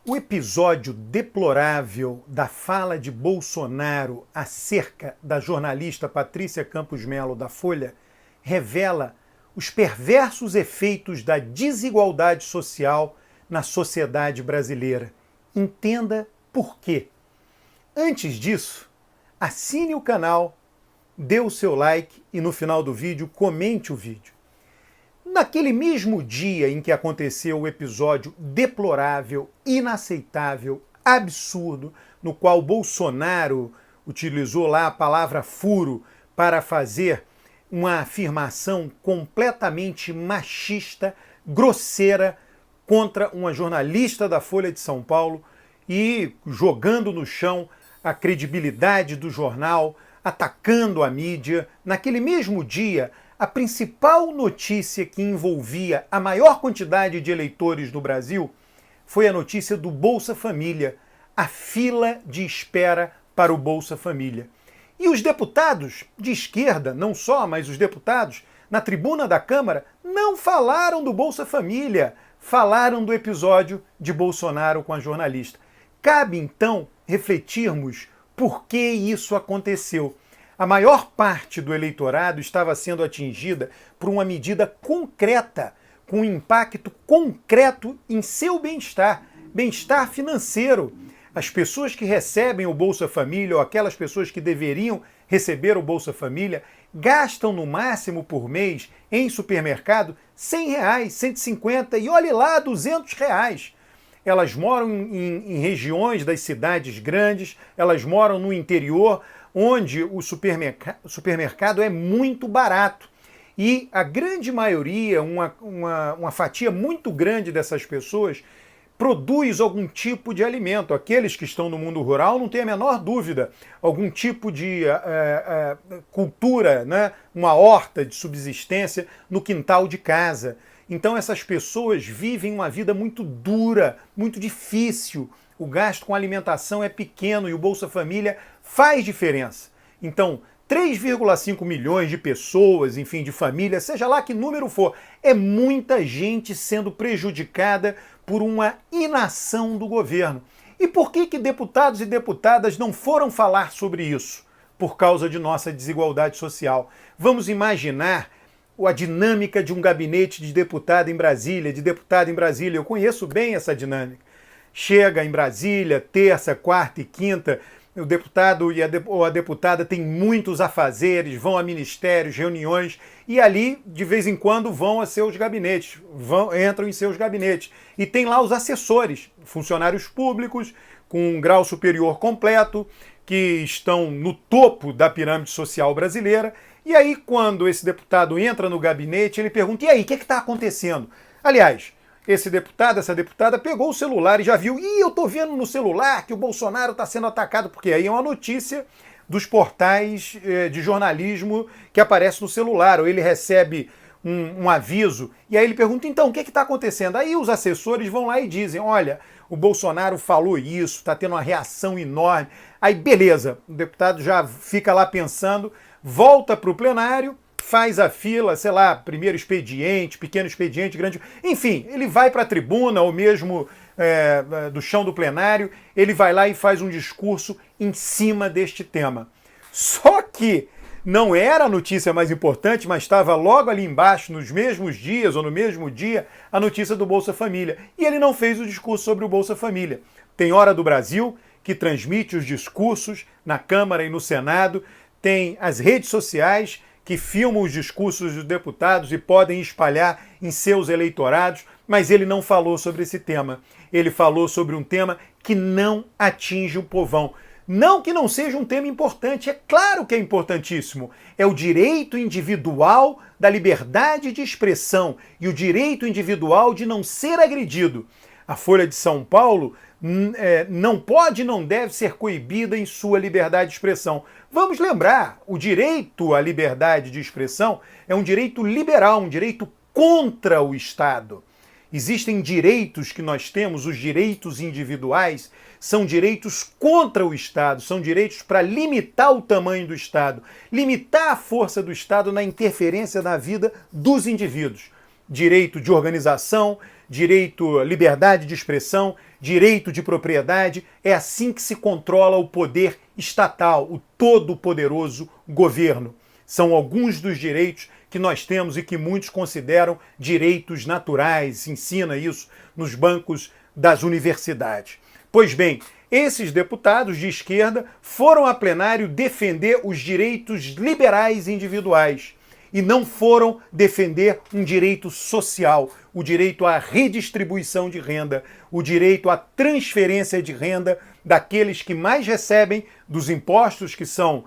O episódio deplorável da fala de Bolsonaro acerca da jornalista Patrícia Campos Melo da Folha revela os perversos efeitos da desigualdade social na sociedade brasileira. Entenda por quê. Antes disso, assine o canal, dê o seu like e no final do vídeo comente o vídeo. Naquele mesmo dia em que aconteceu o episódio deplorável, inaceitável, absurdo, no qual Bolsonaro utilizou lá a palavra furo para fazer uma afirmação completamente machista, grosseira, contra uma jornalista da Folha de São Paulo e jogando no chão a credibilidade do jornal, atacando a mídia. Naquele mesmo dia, a principal notícia que envolvia a maior quantidade de eleitores do Brasil foi a notícia do Bolsa Família, a fila de espera para o Bolsa Família. E os deputados de esquerda, não só, mas os deputados na tribuna da Câmara, não falaram do Bolsa Família, falaram do episódio de Bolsonaro com a jornalista. Cabe, então, refletirmos por que isso aconteceu. A maior parte do eleitorado estava sendo atingida por uma medida concreta, com impacto concreto em seu bem-estar, bem-estar financeiro. As pessoas que recebem o Bolsa Família ou aquelas pessoas que deveriam receber o Bolsa Família gastam no máximo por mês em supermercado R$100, 150 e olhe lá, R$200. Elas moram em regiões das cidades grandes, elas moram no interior, onde o supermercado é muito barato. E a grande maioria, uma fatia muito grande dessas pessoas, produz algum tipo de alimento. Aqueles que estão no mundo rural não tem a menor dúvida. Algum tipo de cultura, né? Uma horta de subsistência no quintal de casa. Então essas pessoas vivem uma vida muito dura, muito difícil. O gasto com alimentação é pequeno e o Bolsa Família faz diferença. Então, 3,5 milhões de pessoas, enfim, de famílias, seja lá que número for, é muita gente sendo prejudicada por uma inação do governo. E por que deputados e deputadas não foram falar sobre isso? Por causa de nossa desigualdade social. Vamos imaginar a dinâmica de um gabinete de deputado em Brasília, de deputado em Brasília. Eu conheço bem essa dinâmica. Chega em Brasília, terça, quarta e quinta, o deputado ou a deputada tem muitos afazeres, vão a ministérios, reuniões, e ali, de vez em quando, vão a seus gabinetes, entram em seus gabinetes. E tem lá os assessores, funcionários públicos, com um grau superior completo, que estão no topo da pirâmide social brasileira. E aí, quando esse deputado entra no gabinete, ele pergunta, e aí, o que está acontecendo? Aliás, esse deputado, essa deputada pegou o celular e já viu, eu tô vendo no celular que o Bolsonaro está sendo atacado, porque aí é uma notícia dos portais de jornalismo que aparece no celular, ou ele recebe um aviso, e aí ele pergunta, então, o que está acontecendo? Aí os assessores vão lá e dizem, olha, o Bolsonaro falou isso, está tendo uma reação enorme. Aí beleza, o deputado já fica lá pensando, volta para o plenário, faz a fila, sei lá, primeiro expediente, pequeno expediente, grande... Enfim, ele vai para a tribuna, ou mesmo do chão do plenário, ele vai lá e faz um discurso em cima deste tema. Só que não era a notícia mais importante, mas estava logo ali embaixo, nos mesmos dias, ou no mesmo dia, a notícia do Bolsa Família. E ele não fez o discurso sobre o Bolsa Família. Tem Hora do Brasil, que transmite os discursos na Câmara e no Senado, tem as redes sociais, que filmam os discursos dos deputados e podem espalhar em seus eleitorados, mas ele não falou sobre esse tema. Ele falou sobre um tema que não atinge o povão. Não que não seja um tema importante, é claro que é importantíssimo. É o direito individual da liberdade de expressão e o direito individual de não ser agredido. A Folha de São Paulo não pode e não deve ser coibida em sua liberdade de expressão. Vamos lembrar, o direito à liberdade de expressão é um direito liberal, um direito contra o Estado. Existem direitos que nós temos, os direitos individuais, são direitos contra o Estado, são direitos para limitar o tamanho do Estado, limitar a força do Estado na interferência na vida dos indivíduos. Direito de organização, direito à liberdade de expressão, direito de propriedade. É assim que se controla o poder estatal, o todo-poderoso governo. São alguns dos direitos que nós temos e que muitos consideram direitos naturais, se ensina isso nos bancos das universidades. Pois bem, esses deputados de esquerda foram a plenário defender os direitos liberais individuais e não foram defender um direito social, o direito à redistribuição de renda, o direito à transferência de renda daqueles que mais recebem dos impostos que são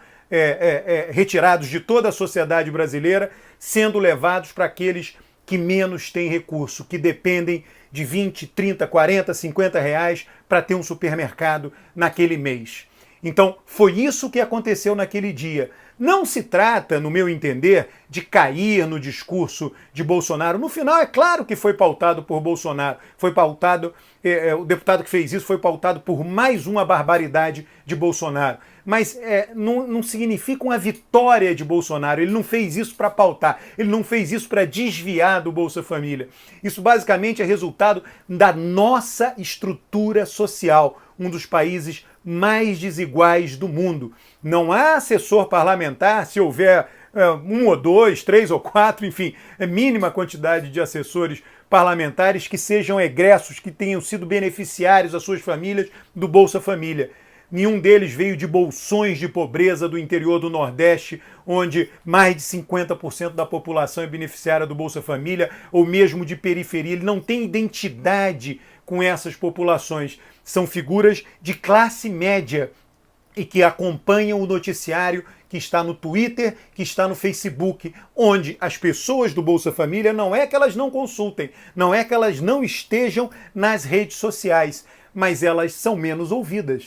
retirados de toda a sociedade brasileira, sendo levados para aqueles que menos têm recurso, que dependem de 20, 30, 40, 50 reais para ter um supermercado naquele mês. Então, foi isso que aconteceu naquele dia. Não se trata, no meu entender, de cair no discurso de Bolsonaro. No final, é claro que foi pautado por Bolsonaro. Foi pautado, o deputado que fez isso foi pautado por mais uma barbaridade de Bolsonaro. Mas não significa uma vitória de Bolsonaro. Ele não fez isso para pautar. Ele não fez isso para desviar do Bolsa Família. Isso basicamente é resultado da nossa estrutura social, um dos países mais desiguais do mundo. Não há assessor parlamentar, se houver um ou dois, três ou quatro, enfim, mínima quantidade de assessores parlamentares que sejam egressos, que tenham sido beneficiários, as suas famílias, do Bolsa Família. Nenhum deles veio de bolsões de pobreza do interior do Nordeste, onde mais de 50% da população é beneficiária do Bolsa Família, ou mesmo de periferia. Ele não tem identidade com essas populações. São figuras de classe média e que acompanham o noticiário que está no Twitter, que está no Facebook, onde as pessoas do Bolsa Família não é que elas não consultem, não é que elas não estejam nas redes sociais, mas elas são menos ouvidas.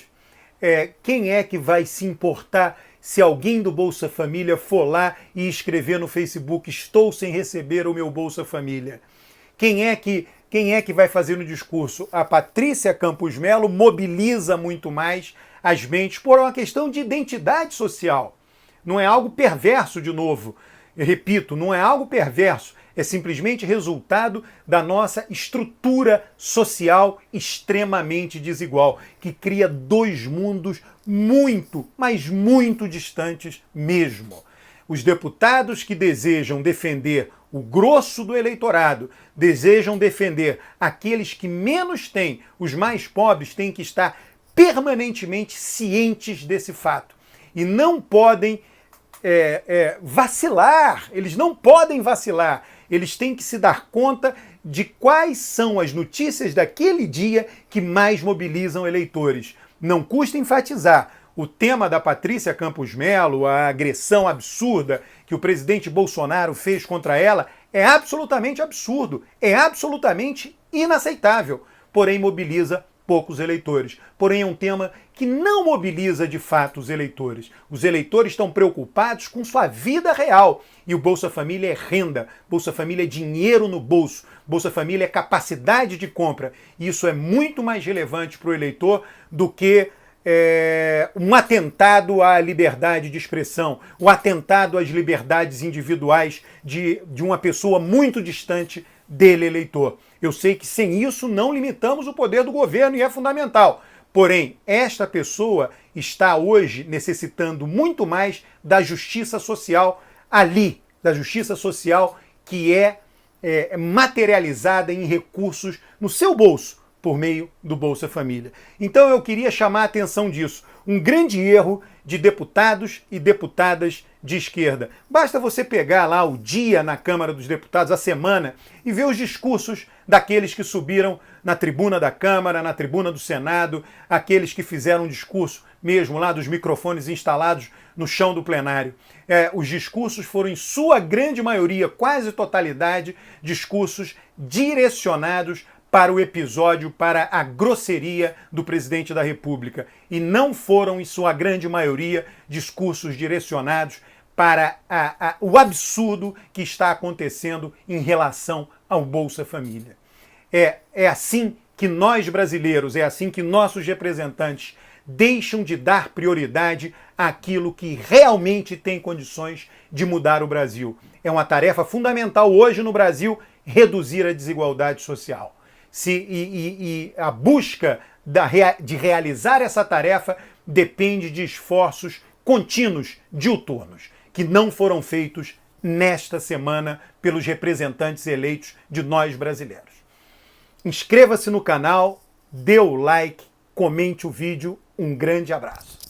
Quem é que vai se importar se alguém do Bolsa Família for lá e escrever no Facebook: estou sem receber o meu Bolsa Família? Quem é que vai fazer no discurso? A Patrícia Campos Melo mobiliza muito mais as mentes por uma questão de identidade social. Não é algo perverso, de novo. Eu repito, não é algo perverso. É simplesmente resultado da nossa estrutura social extremamente desigual, que cria dois mundos muito, mas muito distantes mesmo. Os deputados que desejam defender o grosso do eleitorado, desejam defender aqueles que menos têm, os mais pobres, têm que estar permanentemente cientes desse fato. E não podem vacilar, eles não podem vacilar. Eles têm que se dar conta de quais são as notícias daquele dia que mais mobilizam eleitores. Não custa enfatizar. O tema da Patrícia Campos Melo, a agressão absurda que o presidente Bolsonaro fez contra ela, é absolutamente absurdo, é absolutamente inaceitável, porém mobiliza poucos eleitores. Porém é um tema que não mobiliza de fato os eleitores. Os eleitores estão preocupados com sua vida real. E o Bolsa Família é renda, Bolsa Família é dinheiro no bolso, Bolsa Família é capacidade de compra. E isso é muito mais relevante para o eleitor do que um atentado à liberdade de expressão, um atentado às liberdades individuais de uma pessoa muito distante dele, eleitor. Eu sei que sem isso não limitamos o poder do governo e é fundamental. Porém, esta pessoa está hoje necessitando muito mais da justiça social ali, da justiça social que é materializada em recursos no seu bolso, por meio do Bolsa Família. Então eu queria chamar a atenção disso. Um grande erro de deputados e deputadas de esquerda. Basta você pegar lá o dia na Câmara dos Deputados, a semana, e ver os discursos daqueles que subiram na tribuna da Câmara, na tribuna do Senado, aqueles que fizeram um discurso mesmo lá dos microfones instalados no chão do plenário. Os discursos foram, em sua grande maioria, quase totalidade, discursos direcionados para o episódio, para a grosseria do presidente da República. E não foram, em sua grande maioria, discursos direcionados para o absurdo que está acontecendo em relação ao Bolsa Família. É assim que nós brasileiros, é assim que nossos representantes deixam de dar prioridade àquilo que realmente tem condições de mudar o Brasil. É uma tarefa fundamental hoje no Brasil reduzir a desigualdade social. e a busca de realizar essa tarefa depende de esforços contínuos, diuturnos, que não foram feitos nesta semana pelos representantes eleitos de nós brasileiros. Inscreva-se no canal, dê o like, comente o vídeo. Um grande abraço.